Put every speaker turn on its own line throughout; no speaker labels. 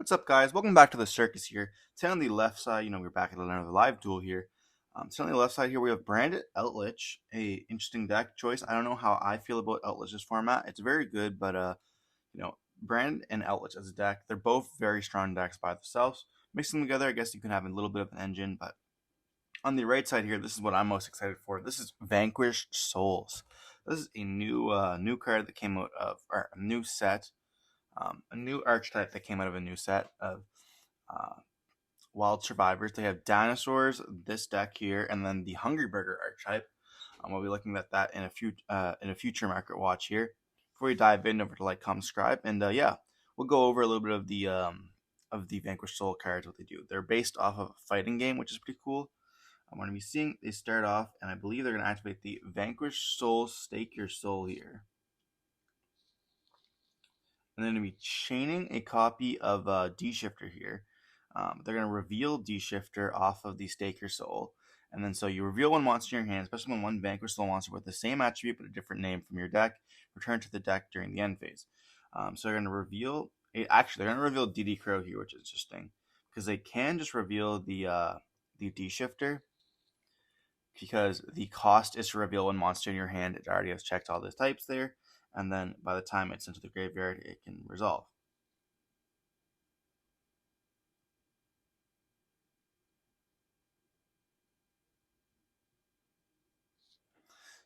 What's up, guys? Welcome back to the Circus here. Today on the left side, we're back at another live duel here. Today on the left side here, we have branded Eldlich, a interesting deck choice. I don't know how I feel about Eldlich's format. It's very good, but Brand and Eldlich as a deck, they're both very strong decks by themselves. Mixing them together, I guess you can have a little bit of an engine, but on the right side here, this is what I'm most excited for. This is Vanquish Souls. This is a new card that came out of, or a new set, a new archetype that came out of a new set of uh, Wild Survivors. They have dinosaurs, this deck here, and then the Hungry Burger archetype. We'll be looking at that in a future market watch here. Before we dive in, over to like, comment, subscribe, and yeah, we'll go over a little bit of the Vanquish Soul cards. What they do, they're based off of a fighting game, which is pretty cool. I'm going to be seeing they start off, and I believe they're going to activate the Vanquish Soul, Stake Your Soul here. And then going to be chaining a copy of D-Shifter here. They're going to reveal D-Shifter off of the Stake Your Soul. And then so you reveal one monster in your hand, especially when one Vanquish Soul monster with the same attribute but a different name from your deck, return to the deck during the end phase. So they're going to reveal, actually they're going to reveal DD Crow here, which is interesting. Because they can just reveal the D-Shifter, because the cost is to reveal one monster in your hand. It already has checked all those types there. And then by the time it's into the graveyard, it can resolve.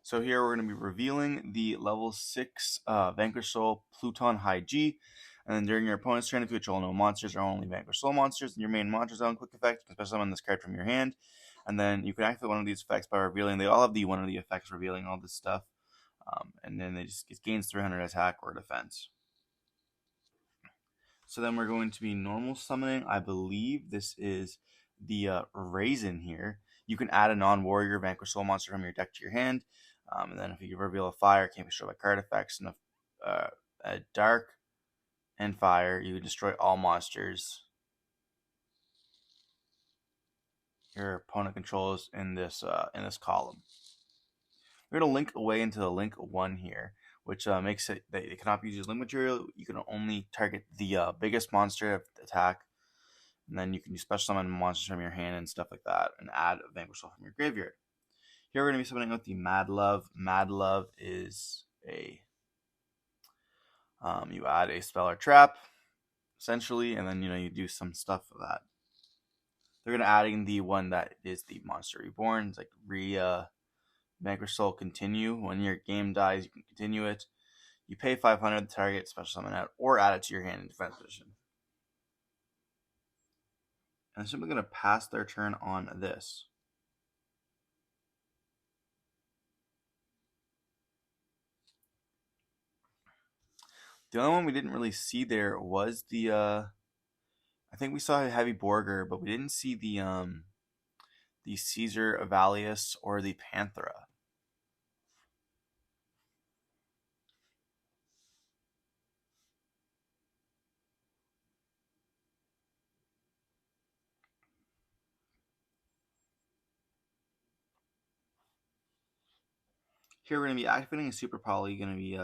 So here we're going to be revealing the level 6 Vanquish Soul Pluton High G. And then during your opponent's turn, if you control no monsters or only Vanquish Soul monsters, in your main monster zone quick effect, you can special summon this card from your hand. And then you can activate one of these effects by revealing. They all have one of the effects revealing all this stuff. And then it gains 300 attack or defense. So then we're going to be normal summoning. I believe this is the Raisin here. You can add a non-warrior Vanquish Soul monster from your deck to your hand. And then if you reveal a fire, it can't be destroyed by card effects. And a dark and fire, you can destroy all monsters your opponent controls in this column. We're going to link away into the link 1 here, which makes it that it cannot be used as link material. You can only target the biggest monster of attack, and then you can use special summon monsters from your hand and stuff like that, and add a Vanquish Soul from your graveyard. Here we're going to be summoning out the Mad Love. Mad Love is a you add a spell or trap, essentially, and then you do some stuff for that. They're going to adding the one that is the Monster Reborn. It's like Vanquish Soul continue. When your game dies, you can continue it. You pay 500 to target, special summon it, or add it to your hand in defense position. And I'm simply going to pass their turn on this. The only one we didn't really see there was the I think we saw a Heavy Borger, but we didn't see the Caesar Avalius or the Panthera. Here we're going to be activating a Super Poly, going to be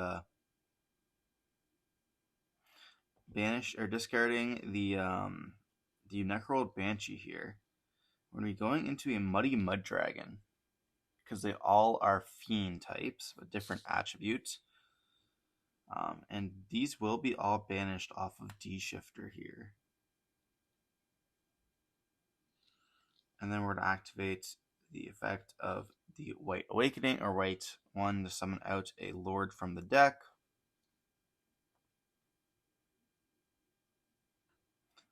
banish or discarding the Necrold Banshee here. We're going to be going into a Muddy Mud Dragon, because they all are Fiend types with different attributes. And these will be all banished off of D-Shifter here. And then we're going to activate the effect of the White Awakening, or White 1, to summon out a Lord from the deck.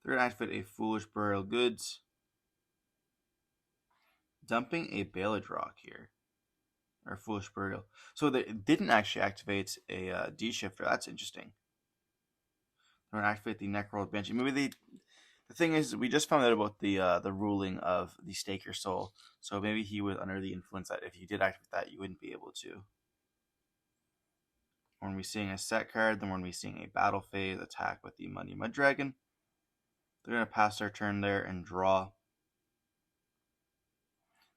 They're going to activate a Foolish Burial Goods, dumping a Baladrock here, or Foolish Burial. So they didn't actually activate a D-Shifter. That's interesting. They're going to activate the Necrold Banshee. Maybe the thing is, we just found out about the ruling of the Stake Your Soul. So maybe he was under the influence that if you did activate that, you wouldn't be able to. When we're seeing a set card, then we're going to be seeing a battle phase attack with the Muddy Mud Dragon. They're going to pass their turn there and draw.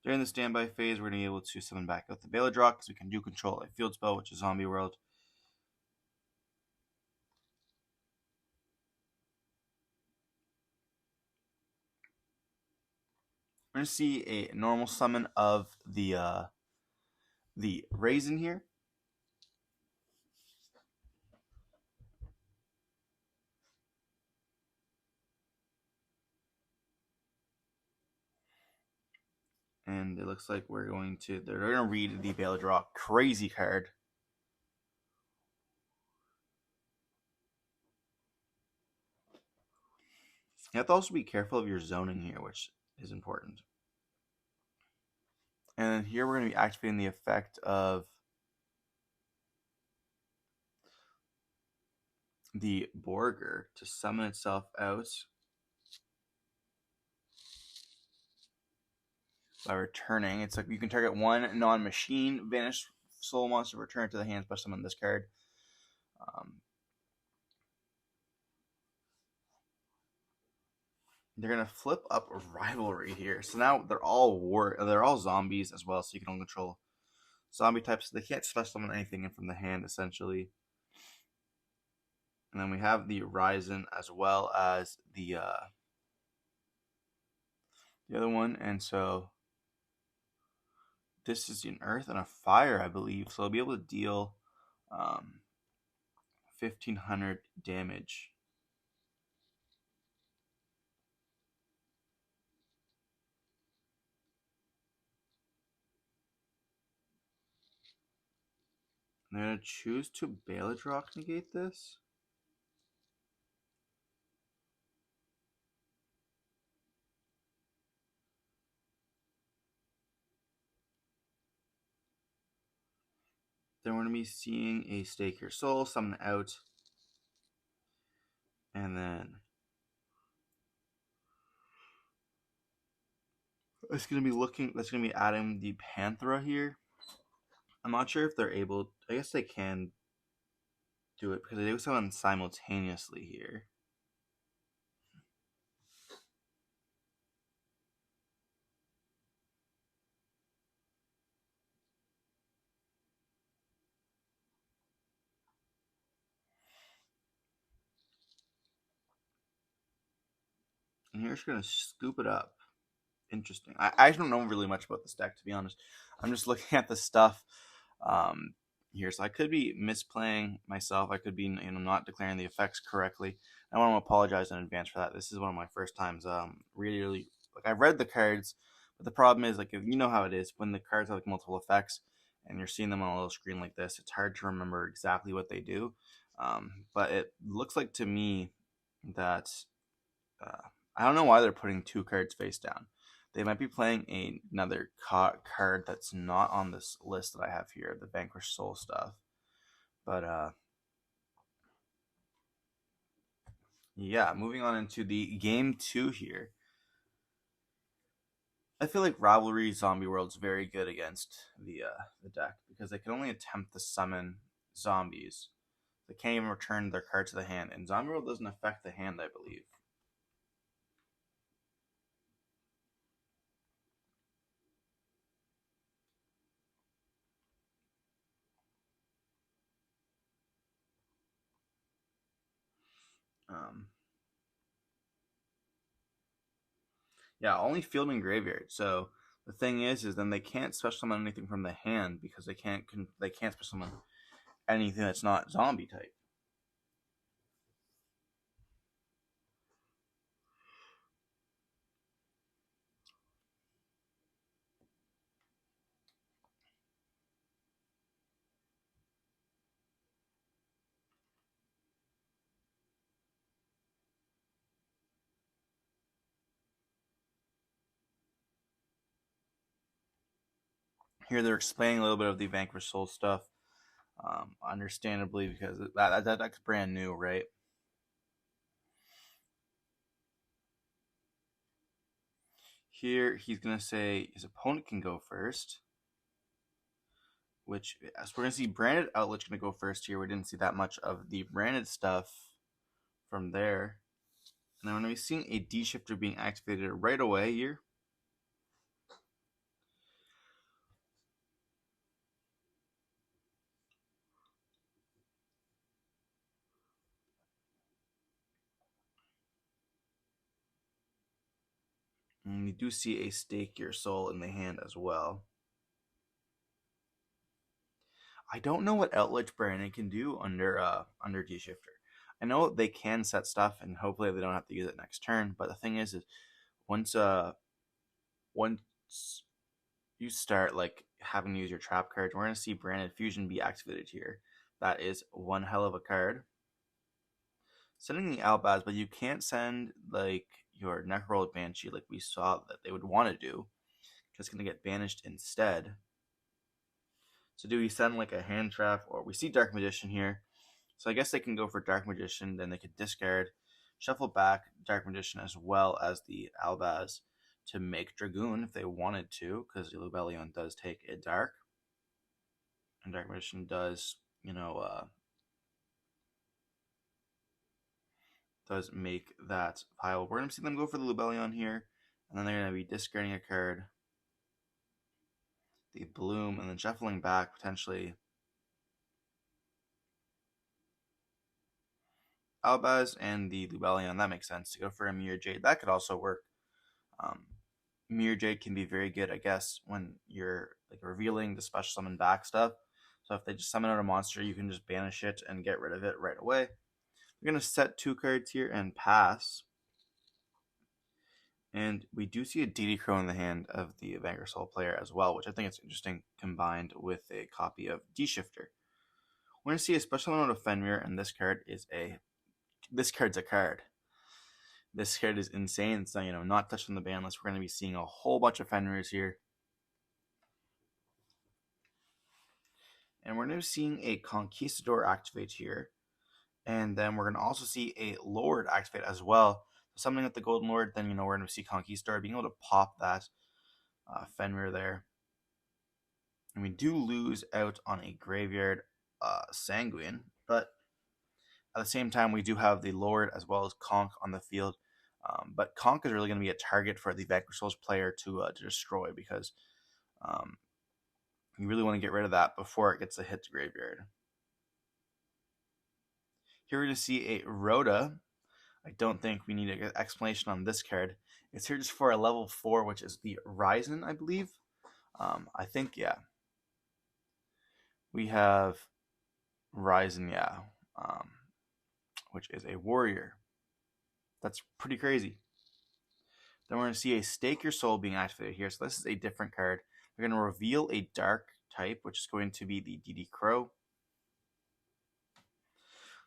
During the standby phase, we're going to be able to summon back out the Baladrock, because we can do control a field spell, which is Zombie World. We're gonna see a normal summon of the raisin here. And it looks like they're gonna read the Bale Draw crazy card. You have to also be careful of your zoning here, which is important. And then here we're going to be activating the effect of the Borger to summon itself out by returning. It's like you can target one non-machine vanished soul monster, return it to the hand by summon this card. They're gonna flip up rivalry here, so now they're all zombies as well, so you can only control zombie types. So they can't special summon anything in from the hand essentially. And then we have the Ryzen as well as the other one, and so this is an earth and a fire, I believe. So I'll be able to deal 1500 damage. I'm going to choose to Baladrock negate this. Then we're going to be seeing a Stake Your Soul, summon out. And then that's going to be adding the Panthera here. I'm not sure if they're able, I guess they can do it because they do summon simultaneously here. And you're just going to scoop it up. Interesting. I don't know really much about this deck, to be honest. I'm just looking at the stuff here. So I could be misplaying myself. I could be not declaring the effects correctly. I want to apologize in advance for that. This is one of my first times really like I've read the cards, but the problem is like if you know how it is when the cards have like multiple effects and you're seeing them on a little screen like this, it's hard to remember exactly what they do. But it looks like to me that I don't know why they're putting two cards face down. They might be playing another card that's not on this list that I have here, the Vanquish Soul stuff. But yeah, moving on into the game 2 here. I feel like Rivalry Zombie World's very good against the deck because they can only attempt to summon zombies. They can't even return their card to the hand, and Zombie World doesn't affect the hand, I believe. Um, Yeah, only field and graveyard. So the thing is then they can't special summon anything from the hand because they can't special summon anything that's not zombie type. Here they're explaining a little bit of the Vanquish Soul stuff, understandably because that's brand new, right? Here he's gonna say his opponent can go first, which as we're gonna see branded Eldlich gonna go first here. We didn't see that much of the branded stuff from there. And then we're gonna be seeing a D shifter being activated right away here. And you do see a Stake Your Soul in the hand as well. I don't know what Eldlich Brandon can do under D-Shifter. I know they can set stuff, and hopefully they don't have to use it next turn. But the thing is once once you start like having to use your trap cards, we're gonna see Branded Fusion be activated here. That is one hell of a card. Sending the Albaz, but you can't send like your Necrold Banshee like we saw that they would want to do, because it's gonna get banished instead. So do we send like a hand trap, or we see Dark Magician here? So I guess they can go for Dark Magician, then they could discard, shuffle back Dark Magician as well as the Albaz to make Dragoon if they wanted to, because the Lubellion does take a Dark. And Dark Magician does, does make that pile. We're going to see them go for the Lubellion here, and then they're going to be discarding a card, the Bloom, and then shuffling back potentially Albaz and the Lubellion. That makes sense to go for a Mirror Jade. That could also work. Mirror Jade can be very good, I guess, when you're like revealing the special summon back stuff. So if they just summon out a monster, you can just banish it and get rid of it right away. We're going to set 2 cards here and pass. And we do see a DD Crow in the hand of the Vanquish Soul player as well, which I think is interesting combined with a copy of D-Shifter. We're going to see a special amount of Fenrir, and this card's a card. This card is insane. It's not touched on the ban list. We're going to be seeing a whole bunch of Fenrirs here. And we're going to be seeing a Conquistador activate here. And then we're going to also see a Lord activate as well. Something with the Golden Lord, then we're going to see Conquistador being able to pop that Fenrir there. And we do lose out on a Graveyard Sanguine, but at the same time we do have the Lord as well as Conch on the field. But Conch is really going to be a target for the Vanquish Souls player to destroy, because you really want to get rid of that before it gets a hit to Graveyard. Here we're going to see a Rhoda. I don't think we need an explanation on this card. It's here just for a level 4, which is the Ryzen, I believe. I think, yeah. We have Ryzen, yeah, which is a warrior. That's pretty crazy. Then we're going to see a Stake Your Soul being activated here. So this is a different card. We're going to reveal a dark type, which is going to be the DD Crow.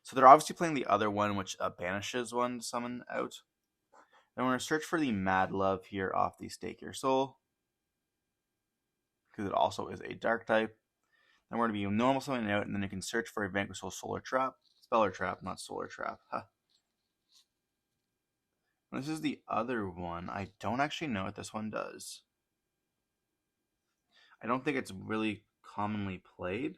So they're obviously playing the other one, which banishes one to summon out. Then we're going to search for the Mad Love here off the Stake Your Soul, because it also is a dark type. Then we're going to be normal summoning out, and then you can search for a Vanquish Soul Solar Trap. Speller Trap, not Solar Trap. Huh. This is the other one. I don't actually know what this one does. I don't think it's really commonly played.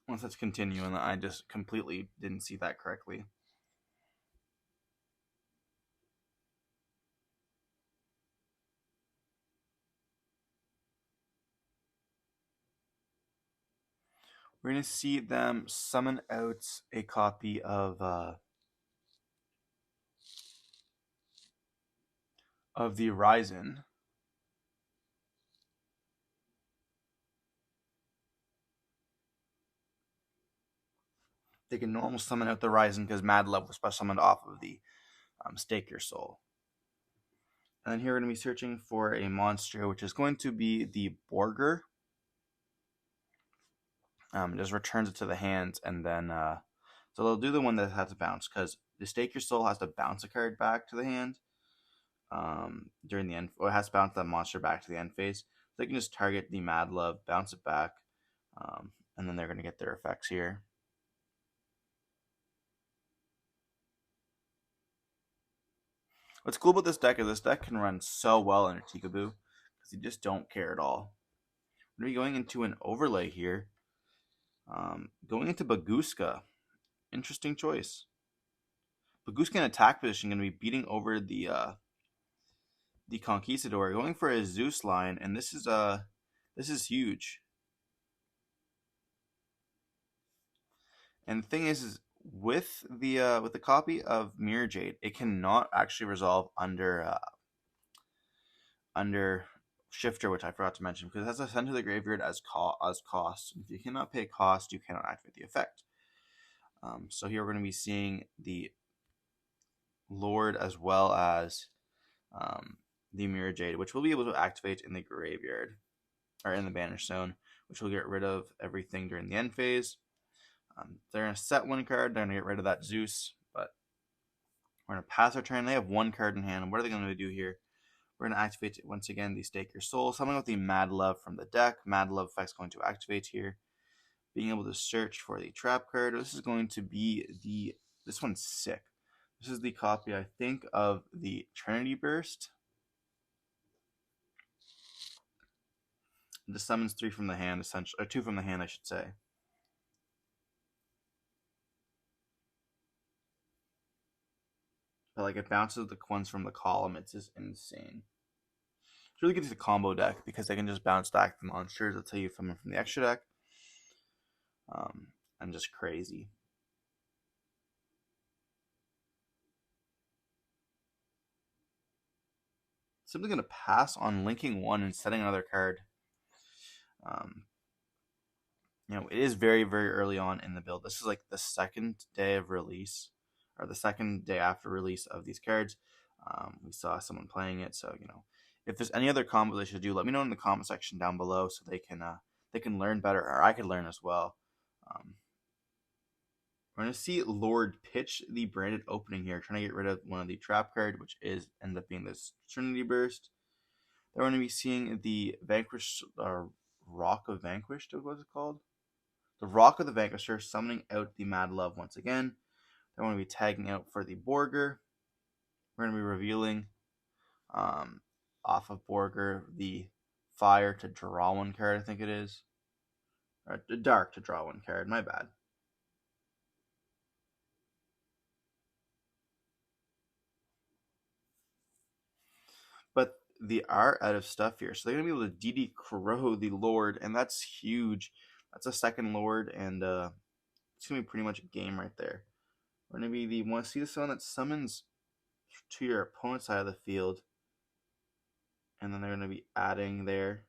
Unless let's continue, and I just completely didn't see that correctly. We're going to see them summon out a copy of the Ryzen. They can normal summon out the Ryzen because Mad Love was special summoned off of the Stake Your Soul. And then here we're going to be searching for a monster, which is going to be the Borger. It just returns it to the hands, and then so they'll do the one that has to bounce, because the Stake Your Soul has to bounce a card back to the hand during the end. Or it has to bounce that monster back to the end phase. So they can just target the Mad Love, bounce it back, and then they're going to get their effects here. What's cool about this deck is this deck can run so well under Tikaboo, because you just don't care at all. We're going to be going into an overlay here. Going into Baguska. Interesting choice. Baguska in attack position, going to be beating over the Conquistador, going for a Zeus line, and this is huge. And the thing is with the copy of Mirror Jade, it cannot actually resolve under Shifter, which I forgot to mention, because it has to send to the graveyard as cost. If you cannot pay cost, you cannot activate the effect. So here we're going to be seeing the Lord as well as the Mirror Jade, which we'll be able to activate in the graveyard or in the Banish Zone, which will get rid of everything during the end phase. They're going to set one card. They're going to get rid of that Zeus, but we're going to pass our turn. They have one card in hand. And what are they going to do here? We're going to activate once again the Stake Your Soul. Something with the Mad Love from the deck. Mad Love effect's going to activate here. Being able to search for the trap card. This is going to be this one's sick. This is the copy, I think, of the Trinity Burst. It summons 3 from the hand, essentially, or 2 from the hand, I should say. But like it bounces the ones from the column. It's just insane. It's really good to the combo deck because they can just bounce back the monsters until you from the extra deck. And just crazy. Simply going to pass on linking 1 and setting another card. It is very, very early on in the build. This is like the second day of release, or the second day after release of these cards. We saw someone playing it, so if there's any other combos they should do, let me know in the comment section down below so they can learn better, or I could learn as well. We're going to see Lord pitch the branded opening here, trying to get rid of one of the trap card, which ends up being this Trinity Burst. Then we're going to be seeing the Vanquish, Rock of Vanquish, what was it called? The Rock of the Vanquisher, summoning out the Mad Love once again. Then we're going to be tagging out for the Borger. We're going to be revealing off of Borger the Fire to draw 1 card, I think it is. Or the Dark to draw 1 card, my bad. But they are out of stuff here. So they're going to be able to DD Crow the Lord, and that's huge. That's a second Lord, and it's going to be pretty much a game right there. We're going to be want to see this one that summons to your opponent's side of the field, and then they're going to be adding there.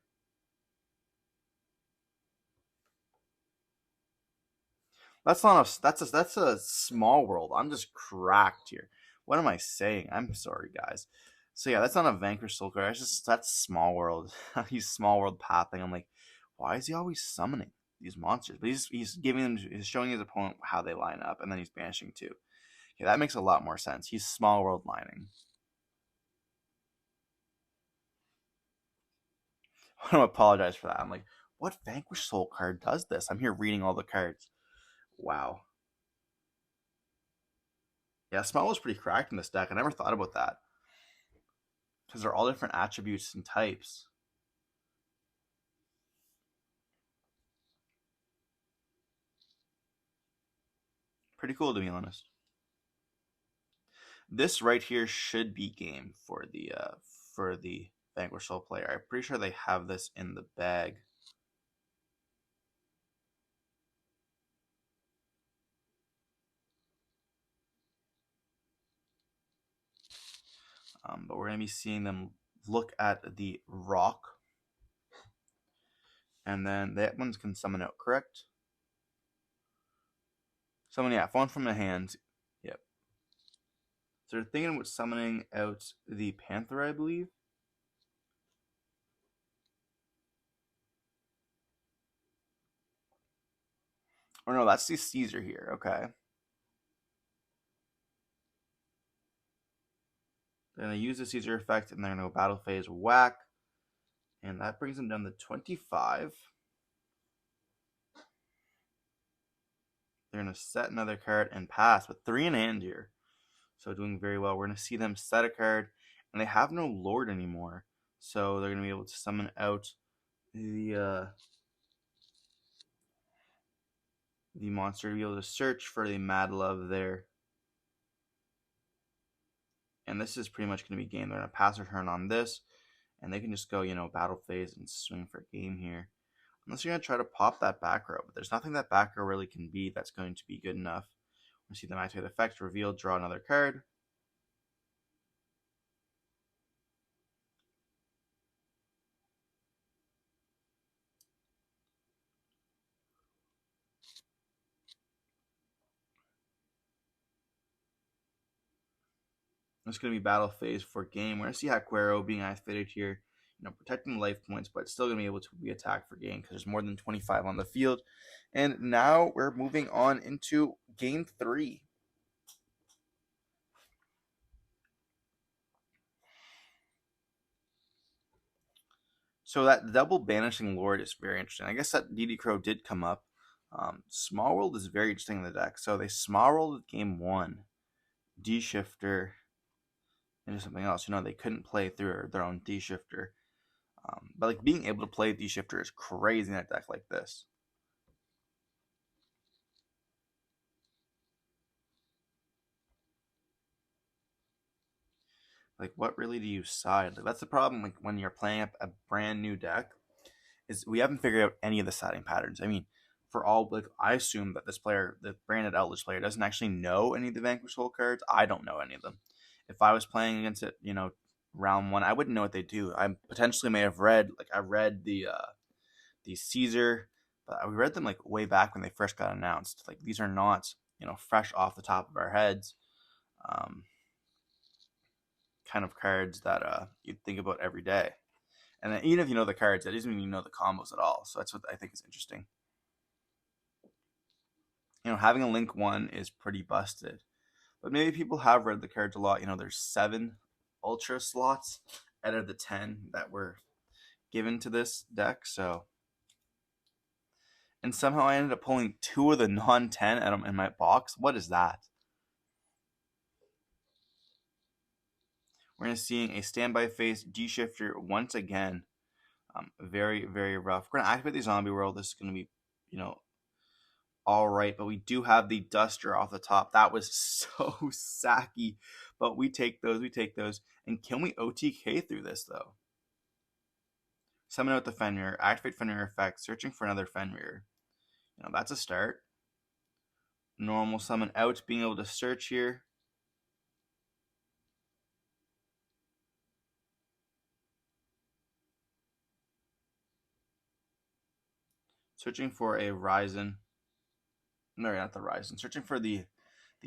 That's a small world. I'm just cracked here. What am I saying? I'm sorry, guys. So yeah, that's not a Vanquish Soul card. That's small world. He's small world pathing. I'm like, why is he always summoning these monsters? But he's showing his opponent how they line up, and then he's banishing 2. Okay, that makes a lot more sense. He's small world lining. I want to apologize for that. I'm like, what Vanquish Soul card does this? I'm here reading all the cards. Wow. Yeah, small was pretty cracked in this deck. I never thought about that. Because they're all different attributes and types. Pretty cool, to be honest. This right here should be game for the Vanquish Soul player. I'm pretty sure they have this in the bag. But we're going to be seeing them look at the Rock. And then that one can summon out, correct? Summon, yeah, one from the hand. Yep. So they're thinking about summoning out the Panther, I believe. Or no, that's the Caesar here. Okay. They're going to use the Caesar effect, and they're going to go battle phase whack. And that brings them down to 25. They're going to set another card and pass with 3 in hand here. So doing very well. We're going to see them set a card, and they have no Lord anymore. So they're going to be able to summon out the monster to be able to search for the Mad Love there. And this is pretty much going to be game. They're going to pass their turn on this, and they can just go, battle phase and swing for game here. Unless you're going to try to pop that back row. But there's nothing that back row really can be that's going to be good enough. We see them activate effect, reveal, draw another card. It's going to be battle phase for game. We're going to see Haquero being activated here, protecting life points, but still going to be able to be attacked for game because there's more than 25 on the field. And now we're moving on into game 3. So that double Banishing Lord is very interesting. I guess that DD Crow did come up. Small World is very interesting in the deck. So they Small World game 1, D-Shifter, into something else. They couldn't play through their own D-Shifter. But like being able to play D-Shifter is crazy in a deck like this. Like, what really do you side? Like, that's the problem. Like when you're playing up a brand new deck, is we haven't figured out any of the siding patterns. I mean, for all like I assume that this player, the branded Eldlich player, doesn't actually know any of the Vanquish Soul cards. I don't know any of them. If I was playing against it, round 1, I wouldn't know what they do. I potentially may have read I read the Caesar, but we read them like way back when they first got announced. Like these are not fresh off the top of our heads. Kind of cards that you'd think about every day. And then even if you know the cards, that doesn't mean you know the combos at all. So that's what I think is interesting. Having a Link 1 is pretty busted. But maybe people have read the cards a lot. There's 7 Ultra slots out of the 10 that were given to this deck. So, and somehow I ended up pulling 2 of the non-10 in my box. What is that? We're going to see a standby phase D-Shifter once again. Very, very rough. We're going to activate the Zombie World. This is going to be, all right. But we do have the Duster off the top. That was so sacky. But we take those. And can we OTK through this, though? Summon out the Fenrir. Activate Fenrir effect. Searching for another Fenrir. That's a start. Normal summon out. Being able to search here. Searching for a Ryzen. No, not the Ryzen. Searching for the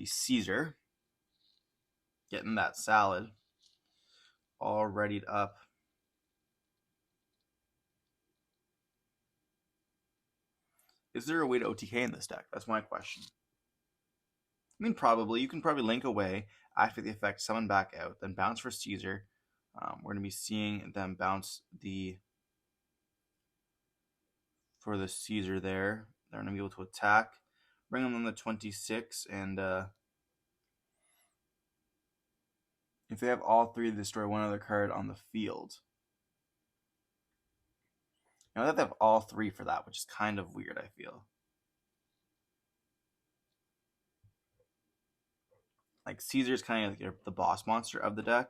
Caesar. Getting that salad. All readied up. Is there a way to OTK in this deck? That's my question. I mean, probably. You can probably link away, activate the effect, summon back out, then bounce for Caesar. We're going to be seeing them bounce for the Caesar there. They're going to be able to attack. Bring them on the 26, and if they have all 3, they destroy one other card on the field. Now that they have all 3 for that, which is kind of weird, I feel. Like, Caesar's kind of like the boss monster of the deck.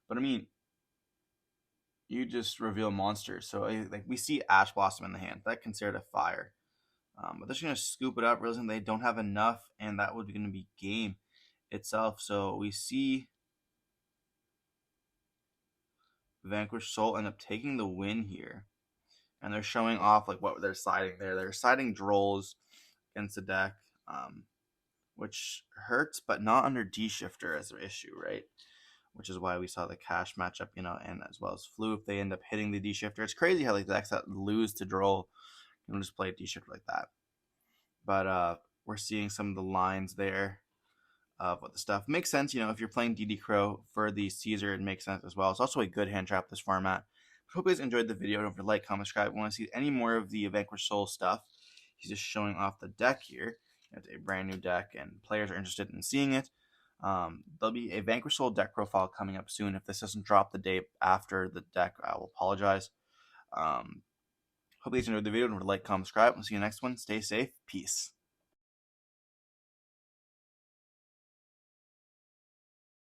But, I mean, you just reveal monsters. So, like, we see Ash Blossom in the hand. That considered a fire. But they're just going to scoop it up, realizing they don't have enough, and that would be going to be game itself. So, we see Vanquish Soul end up taking the win here. And they're showing off like what they're siding there. They're siding Drolls against the deck, which hurts, but not under D-Shifter as an issue, right? Which is why we saw the Cash matchup, and as well as Flu if they end up hitting the D-Shifter. It's crazy how like the decks that lose to Droll can just play D-Shifter like that. But we're seeing some of the lines there of what the stuff makes sense. If you're playing DD Crow for the Caesar, it makes sense as well. It's also a good hand trap this format. Hope you guys enjoyed the video. Don't forget to like, comment, subscribe. If you want to see any more of the Vanquish Soul stuff, he's just showing off the deck here. It's a brand new deck, and players are interested in seeing it. There'll be a Vanquish Soul deck profile coming up soon. If this doesn't drop the day after the deck, I will apologize. Hope you guys enjoyed the video. Don't forget to like, comment, subscribe. We'll see you next one. Stay safe. Peace.